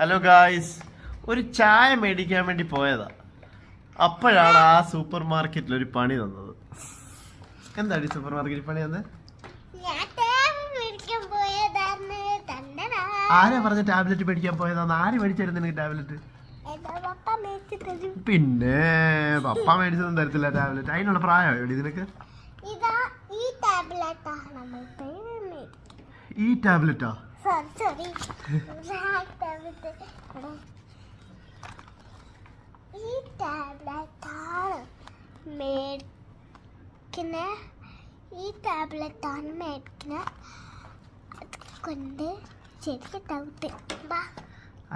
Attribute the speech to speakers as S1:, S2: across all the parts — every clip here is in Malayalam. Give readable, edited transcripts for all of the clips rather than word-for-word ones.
S1: ഹലോ ഗായ്സ്, ഒരു ചായ മേടിക്കാൻ വേണ്ടി പോയതാ. അപ്പോഴാണ് ആ സൂപ്പർ മാർക്കറ്റിൽ ഒരു പണി തന്നത്. എന്താണ് സൂപ്പർ മാർക്കറ്റിൽ പണി തന്നത്? ആരാ പറഞ്ഞ ടാബ്ലറ്റ് മേടിക്കാൻ പോയതാന്ന്? ആര് മേടിച്ചായിരുന്നു നിനക്ക് ടാബ്ലറ്റ്? പിന്നെ പപ്പ മേടിച്ചൊന്നും തരത്തില്ല ടാബ്ലറ്റ്. അതിനുള്ള പ്രായമായോ നിനക്ക്? ഈ ടാബ്ലറ്റാ?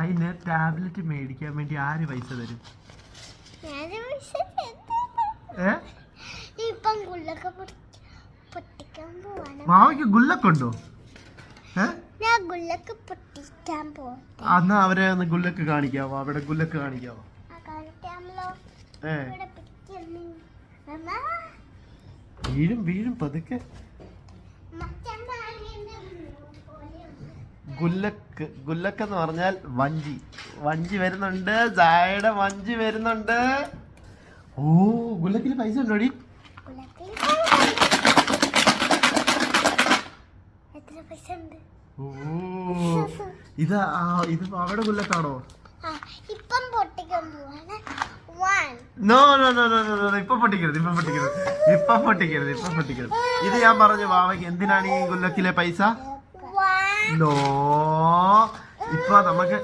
S1: അതിന് ടാബ്ലറ്റ് മേടിക്കാൻ വേണ്ടി ആര് പൈസ തരും? മാവയ്ക്ക് ഗുല്ലക്കുണ്ടോ? എന്നാ അവരെ ഒന്ന് ഗുല്ലക്ക് കാണിക്കാവോ? അവിടെ ഗുല്ലക്ക് കാണിക്കാവോ? വീഴും വീഴും പതുക്കെ. ഗുല്ലക്ക് ഗുല്ലക്ക് എന്ന് പറഞ്ഞാൽ വഞ്ചി. വഞ്ചി വരുന്നുണ്ട്, ചായയുടെ വഞ്ചി വരുന്നുണ്ട്. ഓ, ഗുല്ലക്കിൽ പൈസ ഉണ്ടോടി? ഓ, ഇത് അവിടെ ഗുല്ലക്കാണോ? No no no no no, ഇപ്പൊ പൊട്ടിക്കരുത്. ഇത് ഞാൻ പറഞ്ഞു വാവയ്ക്ക്. എന്തിനാണ് ഈ ഗുല്ലക്കിലെ പൈസ? നോ, ഇപ്പൊ നമുക്ക്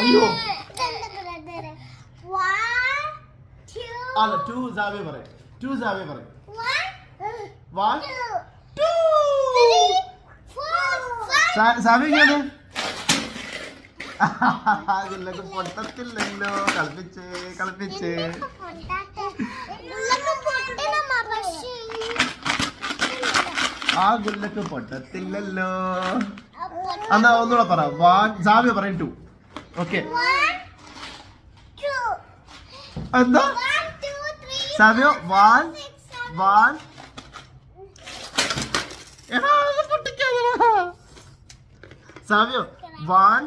S1: അയ്യോ അല്ല, 2 സാവ്യ പറയും. 2 സാവ്യ പറയും. 1 2 സാവ്യക്കാണ്. ഗുല്ലക്ക് പൊട്ടത്തില്ലല്ലോ. കളിപ്പിച്ചേ ആ ഗുല്ലക്ക് പൊട്ടത്തില്ലല്ലോ. എന്നാ ഒന്നുകൂടെ പറ. 1 സാവ്യ പറയും. 2. ഓക്കെ, എന്താ സാവ്യ? 1 സാവ്യ 1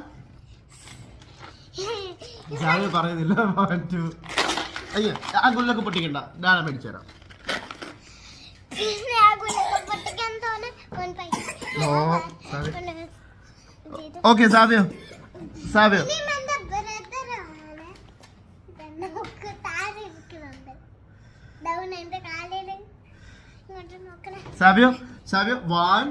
S1: സാവ്യ പറയുന്നില്ല. 1 2. അയ്യോ, ആ ഗുല്ലക്ക് പൊട്ടിക്കണ്ട, ഞാൻ മേടിച്ചു തരാം. ഓക്കെ സാവ്യ സാവ്യ സാവ്യ 1